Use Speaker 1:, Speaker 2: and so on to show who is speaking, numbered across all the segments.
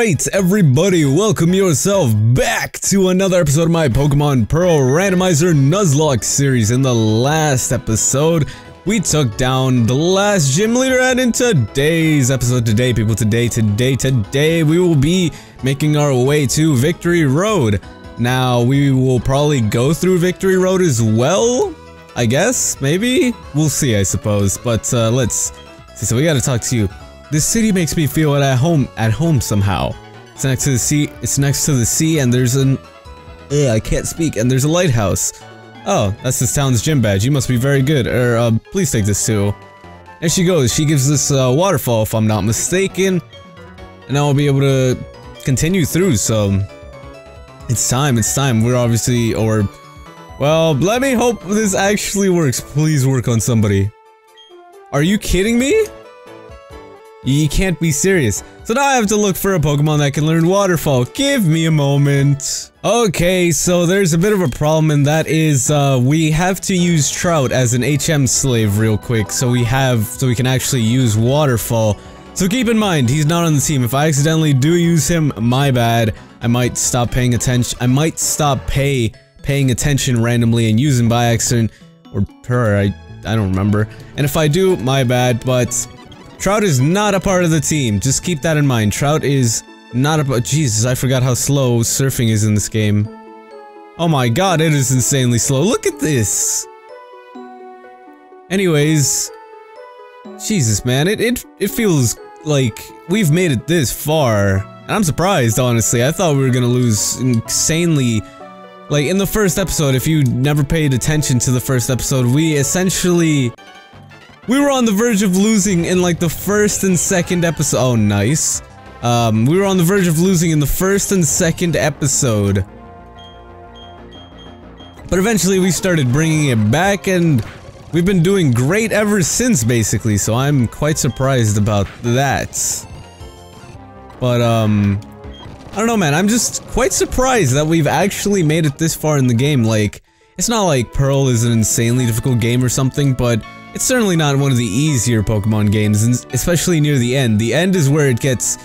Speaker 1: Alright, everybody, welcome yourself back to another episode of my Pokemon Pearl Randomizer Nuzlocke series. In the last episode, we took down the last gym leader, and in today's episode, today, we will be making our way to Victory Road. Now, we will probably go through Victory Road as well, I guess, maybe? We'll see, I suppose, but let's see. So we gotta talk to you. This city makes me feel at home somehow. It's next to the sea. It's next to the sea, and there's an. I can't speak. And there's a lighthouse. Oh, that's this town's gym badge. You must be very good. Please take this too. There she goes. She gives this waterfall, if I'm not mistaken, and I'll be able to continue through. So it's time. It's time. We're obviously, well, let me hope this actually works. Please work on somebody. Are you kidding me? You can't be serious. So now I have to look for a Pokemon that can learn Waterfall. Give me a moment. Okay, so there's a bit of a problem, and that is, we have to use Trout as an HM slave real quick, so we can actually use Waterfall. So keep in mind, he's not on the team. If I accidentally do use him, my bad. I might stop paying attention. I might stop paying attention randomly and use him by accident. Or per, I don't remember. And if I do, my bad, but Trout is not a part of the team. Just keep that in mind. Trout is not a part. Jesus, I forgot how slow surfing is in this game. Oh my god, it is insanely slow. Look at this. Anyways, Jesus, man, it feels like we've made it this far. And I'm surprised, honestly. I thought we were gonna lose insanely. Like, in the first episode, if you never paid attention to the first episode, we were on the verge of losing in, like, the first and second episode. Oh, nice. We were on the verge of losing in the first and second episode. But eventually we started bringing it back, and we've been doing great ever since, basically, so I'm quite surprised about that. But, I don't know, man, I'm just quite surprised that we've actually made it this far in the game. Like, it's not like Pearl is an insanely difficult game or something, but it's certainly not one of the easier Pokemon games, and especially near the end. The end is where it gets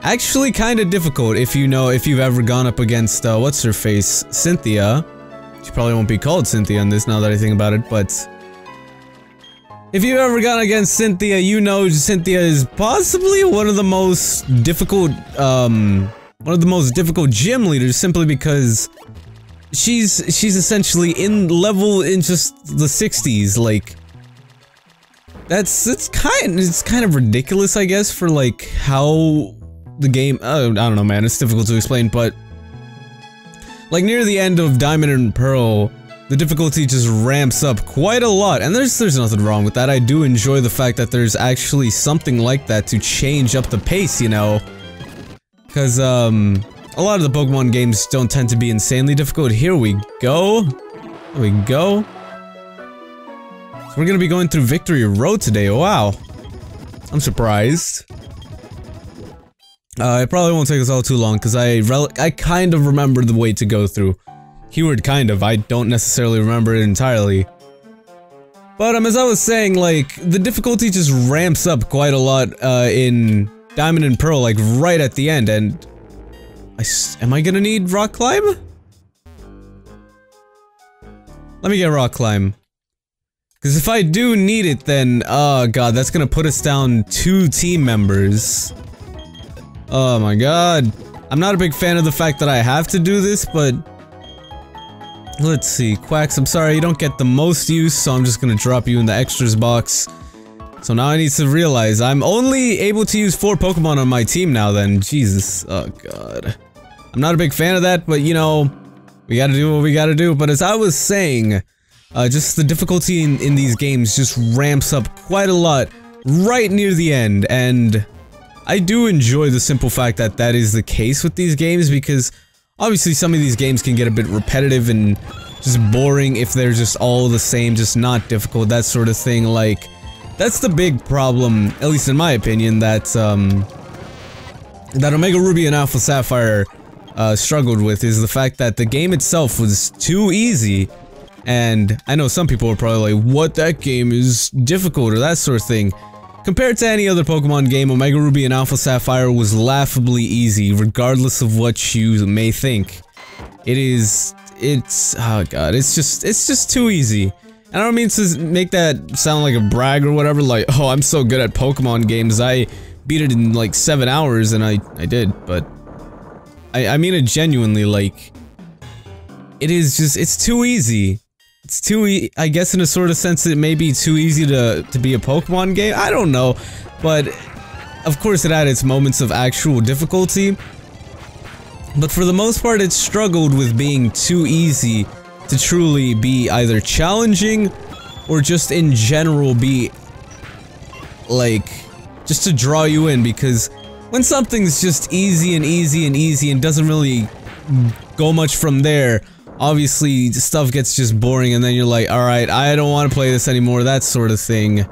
Speaker 1: actually kind of difficult if you've ever gone up against, what's her face? Cynthia. She probably won't be called Cynthia in this now that I think about it, but if you've ever gone against Cynthia, you know Cynthia is possibly one of the most difficult, gym leaders, simply because she's essentially in just the 60s, like. It's kind of ridiculous, I guess, for like how the game. I don't know, man. It's difficult to explain, but like near the end of Diamond and Pearl, the difficulty just ramps up quite a lot, and there's nothing wrong with that. I do enjoy the fact that there's actually something like that to change up the pace, you know, because a lot of the Pokemon games don't tend to be insanely difficult. Here we go. Here we go. We're gonna be going through Victory Road today. Wow. I'm surprised. It probably won't take us all too long, because I kind of remember the way to go through. Keyword kind of. I don't necessarily remember it entirely. But, as I was saying, like, the difficulty just ramps up quite a lot, in Diamond and Pearl, like, right at the end, and am I gonna need Rock Climb? Let me get Rock Climb. Because if I do need it, then, oh god, that's gonna put us down 2 team members. Oh my god. I'm not a big fan of the fact that I have to do this, but let's see. Quacks, I'm sorry, you don't get the most use, so I'm just gonna drop you in the extras box. So now I need to realize I'm only able to use 4 Pokemon on my team now then. Jesus. Oh god. I'm not a big fan of that, but you know, we gotta do what we gotta do. But as I was saying, just the difficulty in these games just ramps up quite a lot right near the end, and I do enjoy the simple fact that that is the case with these games, because obviously some of these games can get a bit repetitive and just boring if they're just all the same, just not difficult, that sort of thing. Like, that's the big problem, at least in my opinion, that Omega Ruby and Alpha Sapphire struggled with, is the fact that the game itself was too easy. And I know some people are probably like, what, that game is difficult, or that sort of thing. Compared to any other Pokemon game, Omega Ruby and Alpha Sapphire was laughably easy, regardless of what you may think. Oh god, it's just too easy. And I don't mean to make that sound like a brag or whatever, like, oh, I'm so good at Pokemon games, I beat it in like 7 hours, and I did, but I mean it genuinely, like, it's too easy. It's too I guess in a sort of sense it may be too easy to be a Pokemon game, I don't know, but of course it had its moments of actual difficulty, but for the most part it struggled with being too easy to truly be either challenging or just in general be like just to draw you in, because when something's just easy and easy and easy and doesn't really go much from there, obviously stuff gets just boring and then you're like, alright, I don't want to play this anymore, that sort of thing.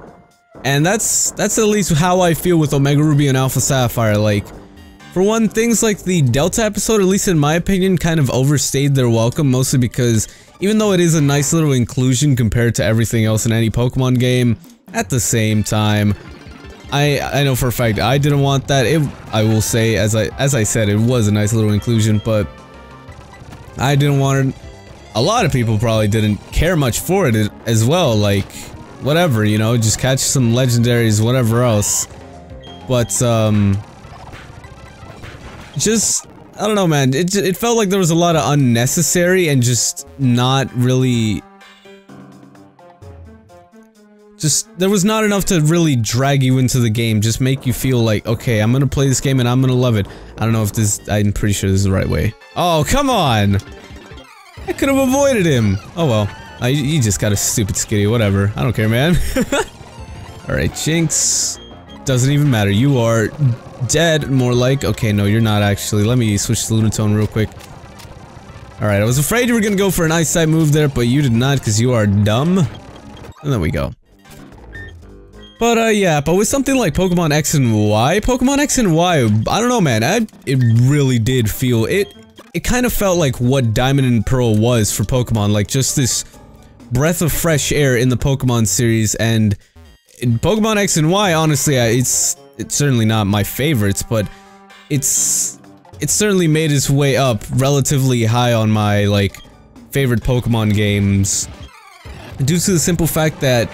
Speaker 1: And that's at least how I feel with Omega Ruby and Alpha Sapphire. Like, for one, things like the Delta episode, at least in my opinion, kind of overstayed their welcome, mostly because even though it is a nice little inclusion compared to everything else in any Pokemon game, at the same time, I know for a fact I didn't want that. I will say, as I said, it was a nice little inclusion, but I didn't want it. A lot of people probably didn't care much for it as well, like, whatever, you know, just catch some legendaries, whatever else. But, just, I don't know, man, it felt like there was a lot of unnecessary and just not really... there was not enough to really drag you into the game, just make you feel like, okay, I'm gonna play this game and I'm gonna love it. I don't know if I'm pretty sure this is the right way. Oh, come on! I could have avoided him! Oh well. You just got a stupid skitty, whatever. I don't care, man. Alright, Jinx. Doesn't even matter, you are dead, more like. Okay, no, you're not actually. Let me switch to Lunatone real quick. Alright, I was afraid you were gonna go for an Ice-type move there, but you did not, because you are dumb. And there we go. But, yeah, but with something like Pokemon X and Y, I don't know, man, it really did feel, it kind of felt like what Diamond and Pearl was for Pokemon, like just this breath of fresh air in the Pokemon series, and in Pokemon X and Y, honestly, it's certainly not my favorites, but it's certainly made its way up relatively high on my, like, favorite Pokemon games, due to the simple fact that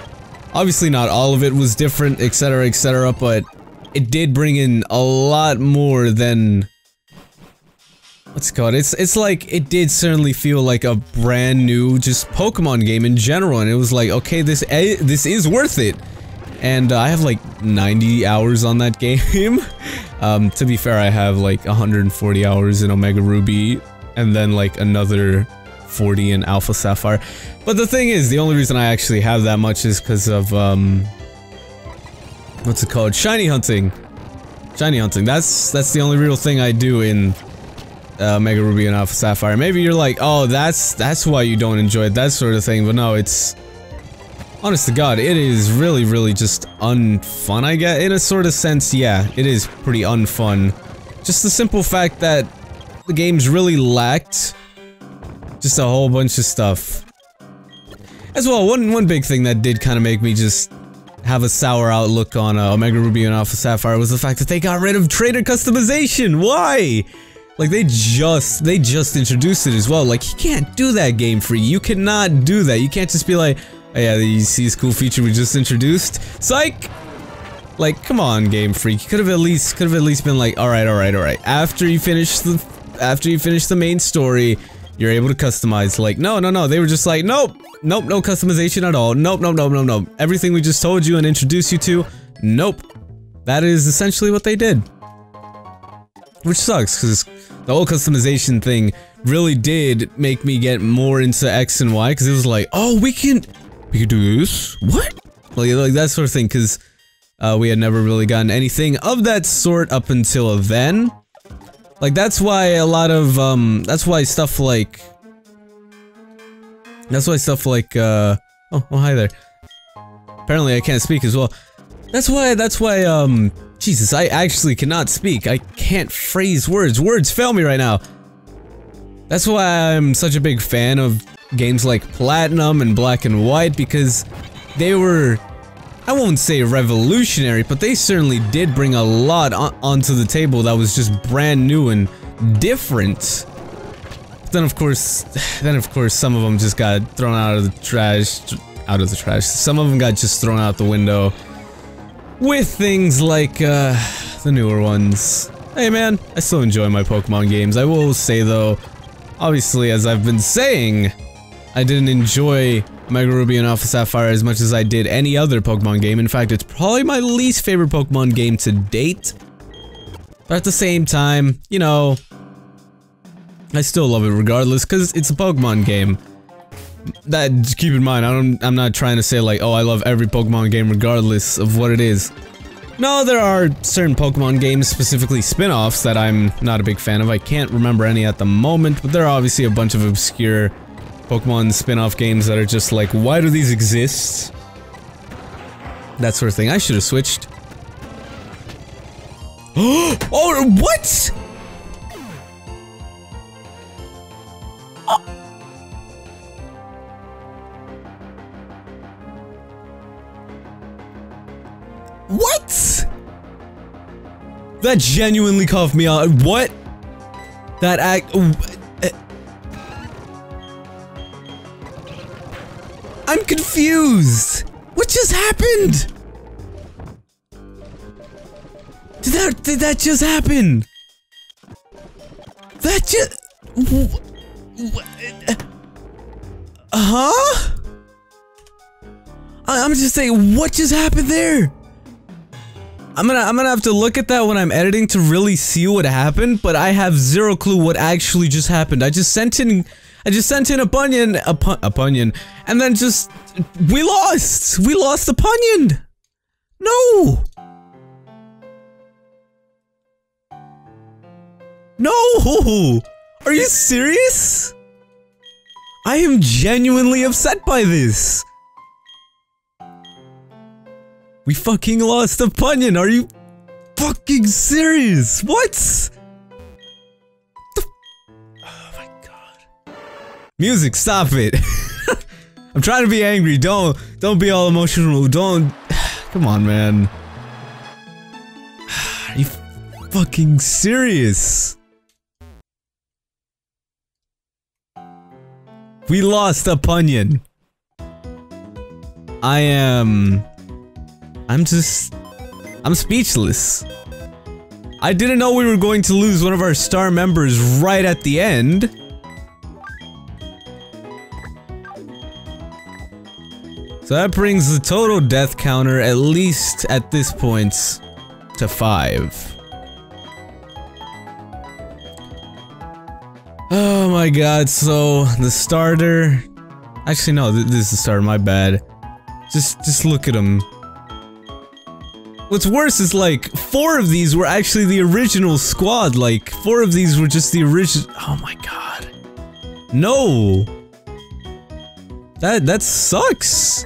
Speaker 1: obviously not all of it was different, etc., but it did bring in a lot more than... what's it called? It's like, it did certainly feel like a brand new, just Pokemon game in general, and it was like, okay, this is worth it. And I have like 90 hours on that game. To be fair, I have like 140 hours in Omega Ruby, and then like another 40 in Alpha Sapphire. But the thing is, the only reason I actually have that much is because of, what's it called? Shiny hunting. Shiny hunting. That's the only real thing I do in Omega Ruby and Alpha Sapphire. Maybe you're like, oh, that's why you don't enjoy it, that sort of thing, but no, it's... honest to God, it is really just unfun, I guess. In a sort of sense, yeah, it is pretty unfun. Just the simple fact that the games really lacked just a whole bunch of stuff. As well, one big thing that did kind of make me just have a sour outlook on Omega Ruby and Alpha Sapphire was the fact that they got rid of trader customization. Why? Like, they just introduced it as well. Like, you can't do that, Game Freak. You cannot do that. You can't just be like, oh yeah, you see this cool feature we just introduced? Psych! Like, come on, Game Freak. You could have at least been like, alright. After you finish the main story, you're able to customize. Like, no. They were just like, nope, no customization at all. Nope. Everything we just told you and introduced you to, nope. That is essentially what they did. Which sucks, because the whole customization thing really did make me get more into X and Y, because it was like, oh, we can do this? What? Like that sort of thing, because we had never really gotten anything of that sort up until then. Like, that's why a lot of, that's why stuff like, oh, hi there. Apparently I can't speak as well. That's why, Jesus, I actually cannot speak. I can't phrase words. Words fail me right now. That's why I'm such a big fan of games like Platinum and Black and White, because they were, I I won't say revolutionary, but they certainly did bring a lot onto the table that was just brand new and different. But then of course, some of them just got thrown out of the trash. Some of them got just thrown out the window with things like the newer ones. Hey man, I still enjoy my Pokemon games. I will say though, obviously as I've been saying, I didn't enjoy Mega Ruby and Alpha Sapphire as much as I did any other Pokemon game. In fact, it's probably my least favorite Pokemon game to date. But at the same time, you know, I still love it regardless, because it's a Pokemon game. That, keep in mind, I'm not trying to say like, oh, I love every Pokemon game regardless of what it is. No, there are certain Pokemon games, specifically spin-offs, that I'm not a big fan of. I can't remember any at the moment, but there are obviously a bunch of obscure Pokemon spin-off games that are just like, why do these exist? That sort of thing. I should have switched. Oh, what? What? That genuinely coughed me out. What? That act. I'm confused. What just happened? Did that just happen? That just. Huh? I'm just saying, what just happened there? I'm gonna have to look at that when I'm editing to really see what happened, but I have zero clue what actually just happened. I just sent in a Punion, and then just, we lost the Punion! No! No! Are you serious? I am genuinely upset by this. We fucking lost the Punion, are you fucking serious? What? Oh my god. Music, stop it. I'm trying to be angry, don't be all emotional, don't. Come on, man. Are you fucking serious? We lost a Punion. I'm speechless. I didn't know we were going to lose one of our star members right at the end. So that brings the total death counter, at least at this point, to 5. Oh my god, so the starter... Actually no, this is the starter, my bad. Just look at him. What's worse is like, 4 of these were actually the original squad, like, 4 of these were just the original- oh my god. No! That sucks!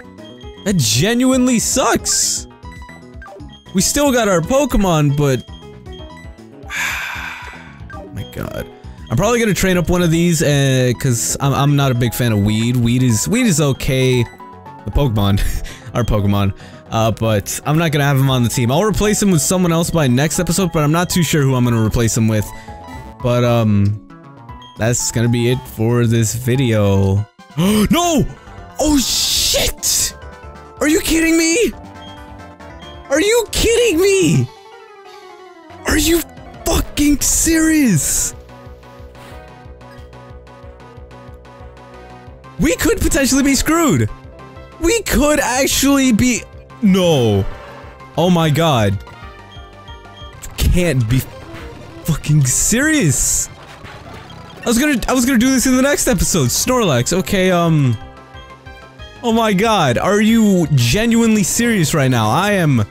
Speaker 1: That genuinely sucks! We still got our Pokemon, but... oh my god. I'm probably gonna train up one of these, cause I'm not a big fan of Weed. Weed is okay. The Pokemon. Our Pokemon. But I'm not gonna have him on the team. I'll replace him with someone else by next episode, but I'm not too sure who I'm gonna replace him with. But, that's gonna be it for this video. No! Oh shit! Are you kidding me? Are you kidding me? Are you fucking serious? We could potentially be screwed. We could actually be- no. Oh my god. You can't be fucking serious. I was gonna do this in the next episode. Snorlax, okay, oh my god, are you genuinely serious right now? I am-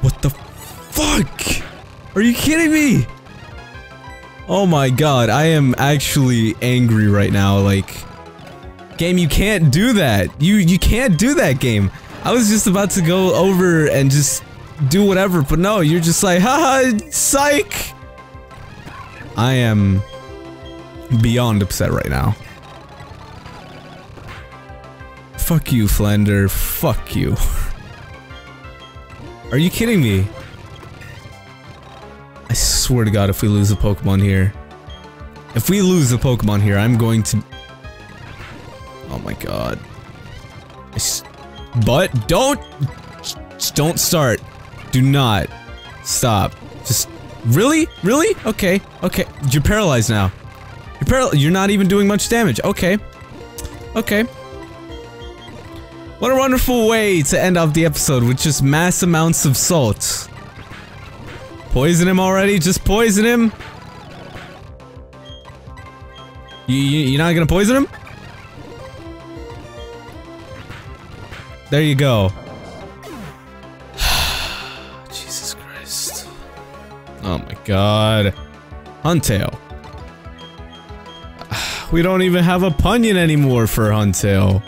Speaker 1: what the fuck? Are you kidding me? Oh my god, I am actually angry right now, like... Game, you can't do that. You can't do that, game. I was just about to go over and just do whatever, but no, you're just like, haha, psych! I am beyond upset right now. Fuck you, Flender. Fuck you. Are you kidding me? I swear to God, if we lose a Pokemon here. If we lose a Pokemon here, I'm going to... Oh my God. But don't... Just don't start. Do not. Stop. Just... Really? Really? Okay. Okay. You're paralyzed now. You're not even doing much damage. Okay. Okay. What a wonderful way to end off the episode with just mass amounts of salt. Poison him already? Just poison him? You're not gonna poison him? There you go. Jesus Christ. Oh my God. Huntail. We don't even have a Punyon anymore for Huntail.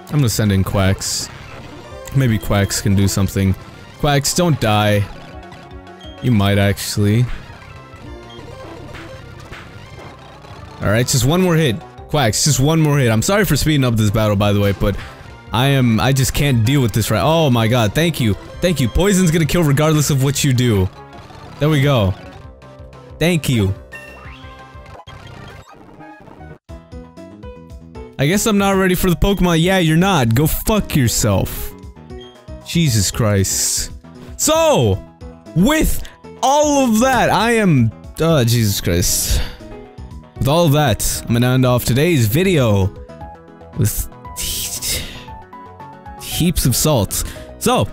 Speaker 1: I'm gonna send in Quacks. Maybe Quacks can do something. Quacks, don't die. You might actually. Alright, just one more hit. Quacks, just one more hit. I'm sorry for speeding up this battle, by the way, but I just can't deal with this right- Oh my God, thank you. Thank you. Poison's gonna kill regardless of what you do. There we go. Thank you. I guess I'm not ready for the Pokemon. Yeah, you're not. Go fuck yourself. Jesus Christ. So, with all of that, I am... Jesus Christ. With all of that, I'm gonna end off today's video with heaps of salt. So,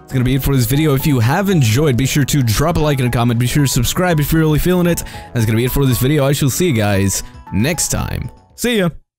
Speaker 1: it's gonna be it for this video. If you have enjoyed, be sure to drop a like and a comment. Be sure to subscribe if you're really feeling it. That's gonna be it for this video. I shall see you guys next time. See ya!